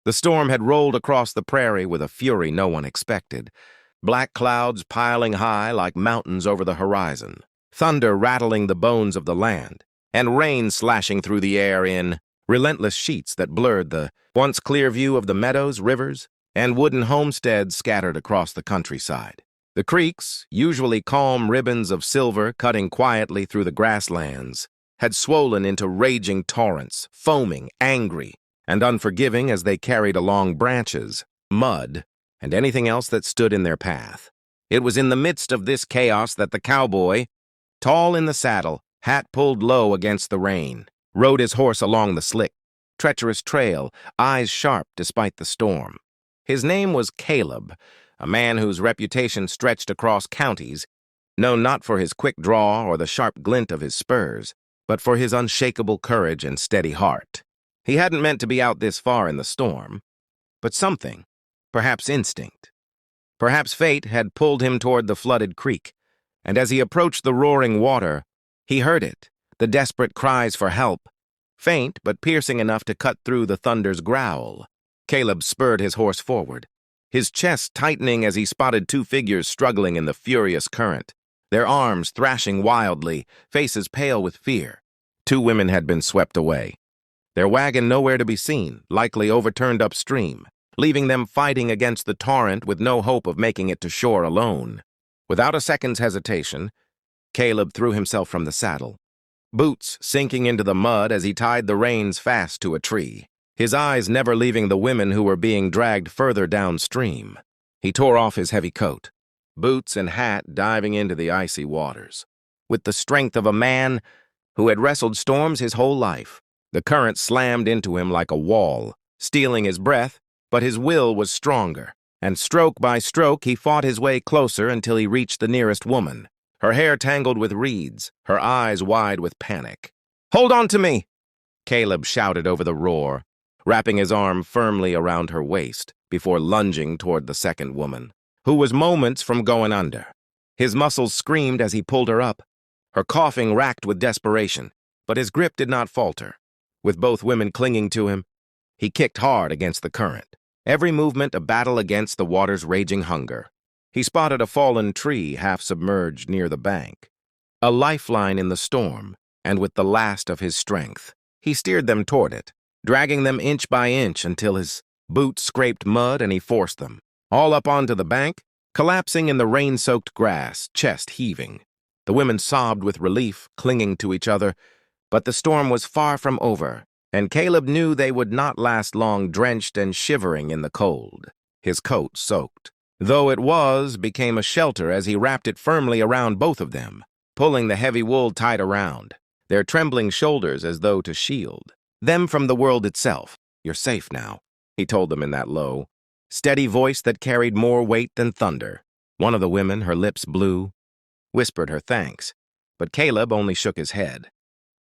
The storm had rolled across the prairie with a fury no one expected, black clouds piling high like mountains over the horizon, thunder rattling the bones of the land, and rain slashing through the air in relentless sheets that blurred the once clear view of the meadows, rivers, and wooden homesteads scattered across the countryside. The creeks, usually calm ribbons of silver cutting quietly through the grasslands, had swollen into raging torrents, foaming, angry, and unforgiving as they carried along branches, mud, and anything else that stood in their path. It was in the midst of this chaos that the cowboy, tall in the saddle, hat pulled low against the rain, rode his horse along the slick, treacherous trail, eyes sharp despite the storm. His name was Caleb, a man whose reputation stretched across counties, known not for his quick draw or the sharp glint of his spurs, but for his unshakable courage and steady heart. He hadn't meant to be out this far in the storm, but something, perhaps instinct, perhaps fate had pulled him toward the flooded creek, and as he approached the roaring water, he heard it, the desperate cries for help, faint but piercing enough to cut through the thunder's growl. Caleb spurred his horse forward, his chest tightening as he spotted two figures struggling in the furious current, their arms thrashing wildly, faces pale with fear. Two women had been swept away, their wagon nowhere to be seen, likely overturned upstream, leaving them fighting against the torrent with no hope of making it to shore alone. Without a second's hesitation, Caleb threw himself from the saddle, boots sinking into the mud as he tied the reins fast to a tree, his eyes never leaving the women who were being dragged further downstream. He tore off his heavy coat, boots and hat diving into the icy waters. With the strength of a man who had wrestled storms his whole life, the current slammed into him like a wall, stealing his breath, but his will was stronger, and stroke by stroke he fought his way closer until he reached the nearest woman, her hair tangled with reeds, her eyes wide with panic. "Hold on to me!" Caleb shouted over the roar, wrapping his arm firmly around her waist before lunging toward the second woman, who was moments from going under. His muscles screamed as he pulled her up, her coughing racked with desperation, but his grip did not falter. With both women clinging to him, he kicked hard against the current, every movement a battle against the water's raging hunger. He spotted a fallen tree half submerged near the bank, a lifeline in the storm, and with the last of his strength, he steered them toward it, dragging them inch by inch until his boots scraped mud and he forced them, all up onto the bank, collapsing in the rain-soaked grass, chest heaving. The women sobbed with relief, clinging to each other, but the storm was far from over, and Caleb knew they would not last long drenched and shivering in the cold, his coat soaked. Though it became a shelter as he wrapped it firmly around both of them, pulling the heavy wool tight around, their trembling shoulders as though to shield them from the world itself. "You're safe now," he told them in that low, steady voice that carried more weight than thunder. One of the women, her lips blue, whispered her thanks, but Caleb only shook his head,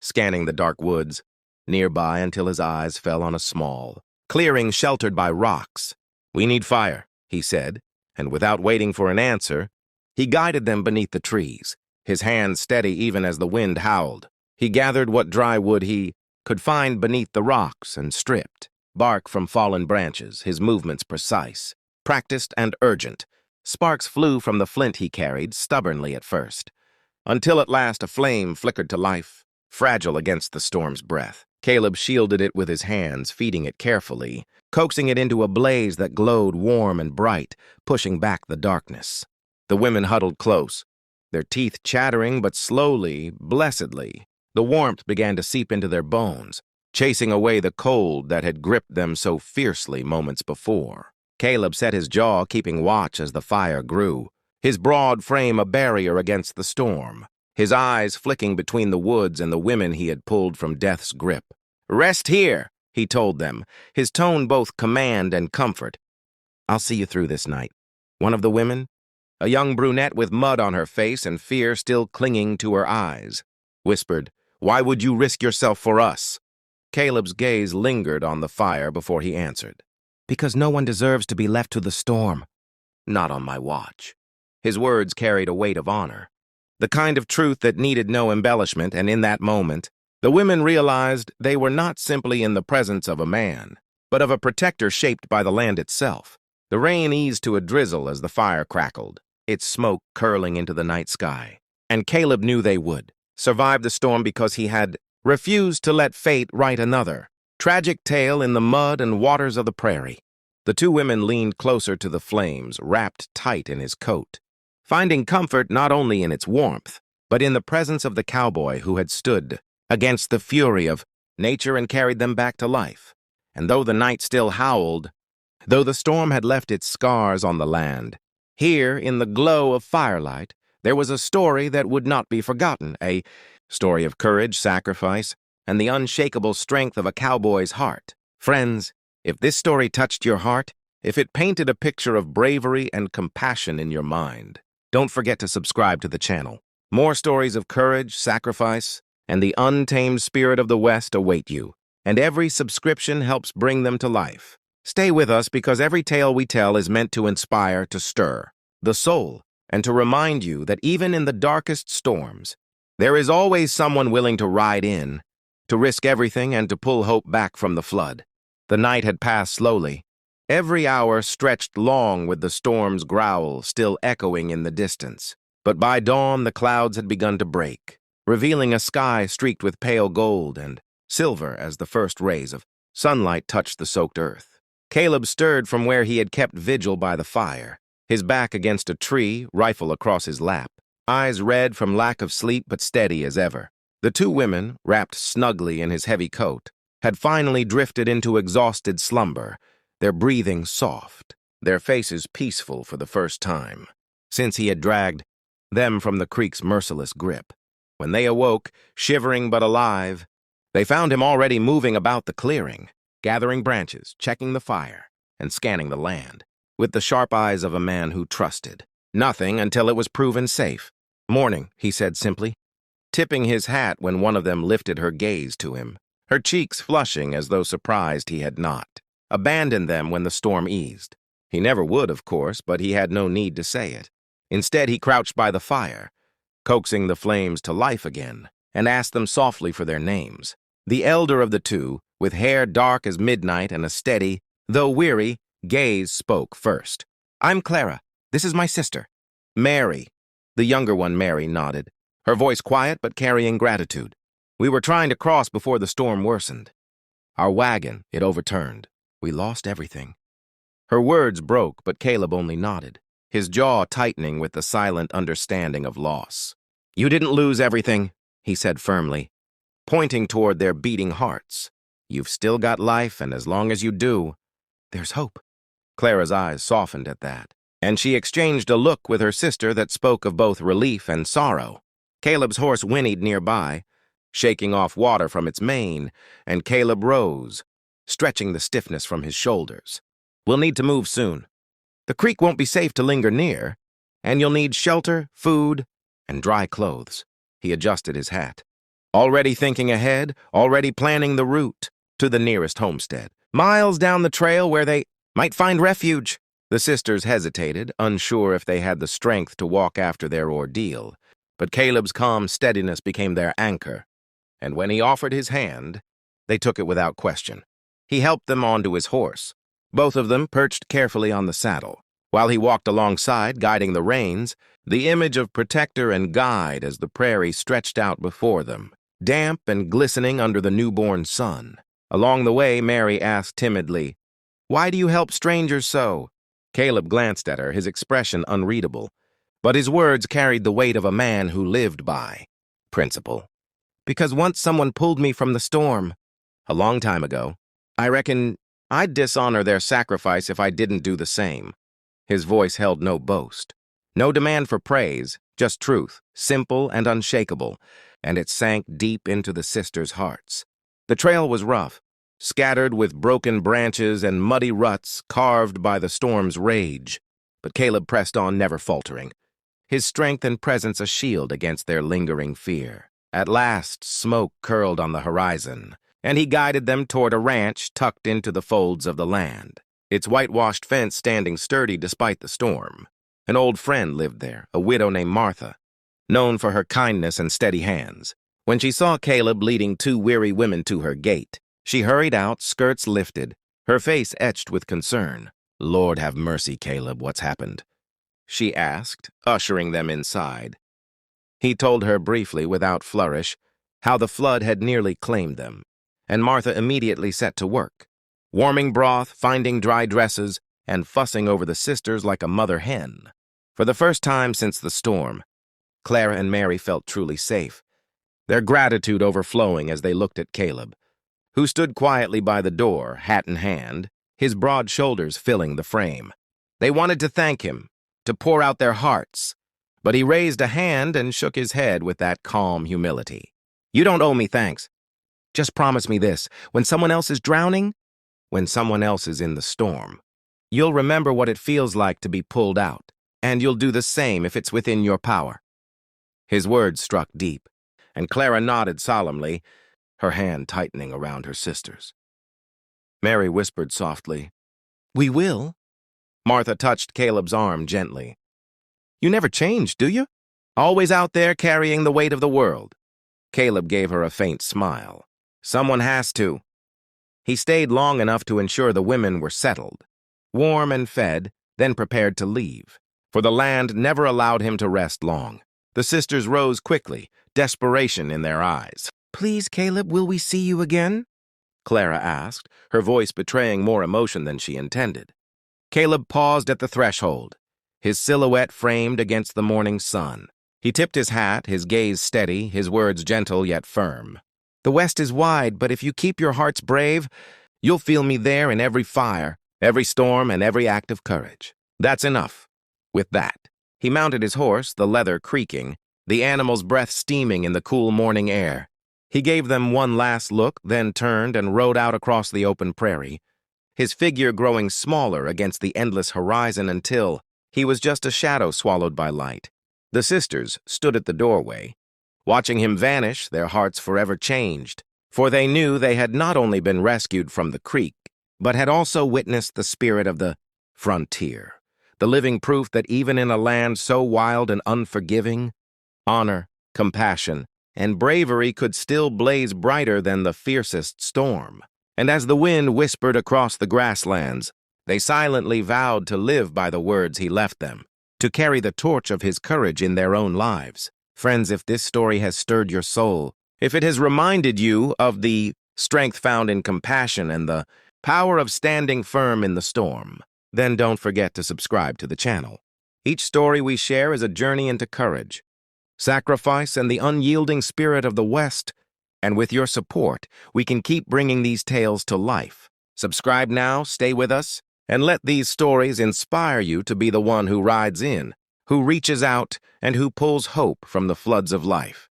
scanning the dark woods nearby until his eyes fell on a small clearing sheltered by rocks. "We need fire," he said, and without waiting for an answer, he guided them beneath the trees, his hands steady even as the wind howled. He gathered what dry wood he could find beneath the rocks and stripped bark from fallen branches, his movements precise, practiced and urgent. Sparks flew from the flint he carried, stubbornly at first, until at last a flame flickered to life, fragile against the storm's breath. Caleb shielded it with his hands, feeding it carefully, coaxing it into a blaze that glowed warm and bright, pushing back the darkness. The women huddled close, their teeth chattering, but slowly, blessedly, the warmth began to seep into their bones, chasing away the cold that had gripped them so fiercely moments before. Caleb set his jaw, keeping watch as the fire grew, his broad frame a barrier against the storm, his eyes flicking between the woods and the women he had pulled from death's grip. "Rest here," he told them, his tone both command and comfort. "I'll see you through this night." One of the women, a young brunette with mud on her face and fear still clinging to her eyes, whispered, "Why would you risk yourself for us?" Caleb's gaze lingered on the fire before he answered, "Because no one deserves to be left to the storm. Not on my watch." His words carried a weight of honor, the kind of truth that needed no embellishment, and in that moment, the women realized they were not simply in the presence of a man, but of a protector shaped by the land itself. The rain eased to a drizzle as the fire crackled, its smoke curling into the night sky. And Caleb knew they would survive the storm because he had refused to let fate write another tragic tale in the mud and waters of the prairie. The two women leaned closer to the flames, wrapped tight in his coat, finding comfort not only in its warmth, but in the presence of the cowboy who had stood against the fury of nature and carried them back to life. And though the night still howled, though the storm had left its scars on the land, here, in the glow of firelight, there was a story that would not be forgotten, a story of courage, sacrifice, and the unshakable strength of a cowboy's heart. Friends, if this story touched your heart, if it painted a picture of bravery and compassion in your mind, don't forget to subscribe to the channel. More stories of courage, sacrifice, and the untamed spirit of the West await you, and every subscription helps bring them to life. Stay with us because every tale we tell is meant to inspire, to stir the soul, and to remind you that even in the darkest storms, there is always someone willing to ride in, to risk everything and to pull hope back from the flood. The night had passed slowly. Every hour stretched long with the storm's growl still echoing in the distance. But by dawn the clouds had begun to break, revealing a sky streaked with pale gold and silver as the first rays of sunlight touched the soaked earth. Caleb stirred from where he had kept vigil by the fire, his back against a tree, rifle across his lap, eyes red from lack of sleep but steady as ever. The two women, wrapped snugly in his heavy coat, had finally drifted into exhausted slumber, their breathing soft, their faces peaceful for the first time since he had dragged them from the creek's merciless grip. When they awoke, shivering but alive, they found him already moving about the clearing, gathering branches, checking the fire, and scanning the land, with the sharp eyes of a man who trusted nothing until it was proven safe. "Morning," he said simply, tipping his hat when one of them lifted her gaze to him, her cheeks flushing as though surprised he had not abandoned them when the storm eased. He never would, of course, but he had no need to say it. Instead, he crouched by the fire, coaxing the flames to life again, and asked them softly for their names. The elder of the two, with hair dark as midnight and a steady, though weary, gaze, spoke first. "I'm Clara. This is my sister." "Mary." The younger one, Mary, nodded, her voice quiet but carrying gratitude. "We were trying to cross before the storm worsened. Our wagon, it overturned. We lost everything." Her words broke, but Caleb only nodded, his jaw tightening with the silent understanding of loss. "You didn't lose everything," he said firmly, pointing toward their beating hearts. "You've still got life, and as long as you do, there's hope." Clara's eyes softened at that, and she exchanged a look with her sister that spoke of both relief and sorrow. Caleb's horse whinnied nearby, shaking off water from its mane, and Caleb rose, stretching the stiffness from his shoulders. "We'll need to move soon. The creek won't be safe to linger near, and you'll need shelter, food, and dry clothes." He adjusted his hat. Already thinking ahead, already planning the route to the nearest homestead, miles down the trail where they might find refuge. The sisters hesitated, unsure if they had the strength to walk after their ordeal, but Caleb's calm steadiness became their anchor, and when he offered his hand, they took it without question. He helped them onto his horse, both of them perched carefully on the saddle, while he walked alongside, guiding the reins, the image of protector and guide as the prairie stretched out before them, damp and glistening under the newborn sun. Along the way, Mary asked timidly, "Why do you help strangers so?" Caleb glanced at her, his expression unreadable, but his words carried the weight of a man who lived by principle. "Because once someone pulled me from the storm, a long time ago. I reckon I'd dishonor their sacrifice if I didn't do the same." His voice held no boast, no demand for praise, just truth, simple and unshakable, and it sank deep into the sisters' hearts. The trail was rough, scattered with broken branches and muddy ruts carved by the storm's rage, but Caleb pressed on, never faltering, his strength and presence a shield against their lingering fear. At last, smoke curled on the horizon, and he guided them toward a ranch tucked into the folds of the land, its whitewashed fence standing sturdy despite the storm. An old friend lived there, a widow named Martha, known for her kindness and steady hands. When she saw Caleb leading two weary women to her gate, she hurried out, skirts lifted, her face etched with concern. "Lord have mercy, Caleb, what's happened?" she asked, ushering them inside. He told her briefly, without flourish, how the flood had nearly claimed them, and Martha immediately set to work, warming broth, finding dry dresses, and fussing over the sisters like a mother hen. For the first time since the storm, Clara and Mary felt truly safe, their gratitude overflowing as they looked at Caleb, who stood quietly by the door, hat in hand, his broad shoulders filling the frame. They wanted to thank him, to pour out their hearts, but he raised a hand and shook his head with that calm humility. "You don't owe me thanks. Just promise me this: when someone else is drowning, when someone else is in the storm, you'll remember what it feels like to be pulled out, and you'll do the same if it's within your power." His words struck deep, and Clara nodded solemnly, her hand tightening around her sister's. Mary whispered softly, "We will." Martha touched Caleb's arm gently. "You never changed, do you? Always out there carrying the weight of the world." Caleb gave her a faint smile. "Someone has to." He stayed long enough to ensure the women were settled, warm and fed, then prepared to leave, for the land never allowed him to rest long. The sisters rose quickly, desperation in their eyes. "Please, Caleb, will we see you again?" Clara asked, her voice betraying more emotion than she intended. Caleb paused at the threshold, his silhouette framed against the morning sun. He tipped his hat, his gaze steady, his words gentle yet firm. "The West is wide, but if you keep your hearts brave, you'll feel me there in every fire, every storm, and every act of courage. That's enough." With that, he mounted his horse, the leather creaking, the animal's breath steaming in the cool morning air. He gave them one last look, then turned and rode out across the open prairie, his figure growing smaller against the endless horizon until he was just a shadow swallowed by light. The sisters stood at the doorway, watching him vanish, their hearts forever changed, for they knew they had not only been rescued from the creek, but had also witnessed the spirit of the frontier, the living proof that even in a land so wild and unforgiving, honor, compassion, and bravery could still blaze brighter than the fiercest storm. And as the wind whispered across the grasslands, they silently vowed to live by the words he left them, to carry the torch of his courage in their own lives. Friends, if this story has stirred your soul, if it has reminded you of the strength found in compassion and the power of standing firm in the storm, then don't forget to subscribe to the channel. Each story we share is a journey into courage, sacrifice, and the unyielding spirit of the West, and with your support, we can keep bringing these tales to life. Subscribe now, stay with us, and let these stories inspire you to be the one who rides in, who reaches out, and who pulls hope from the floods of life.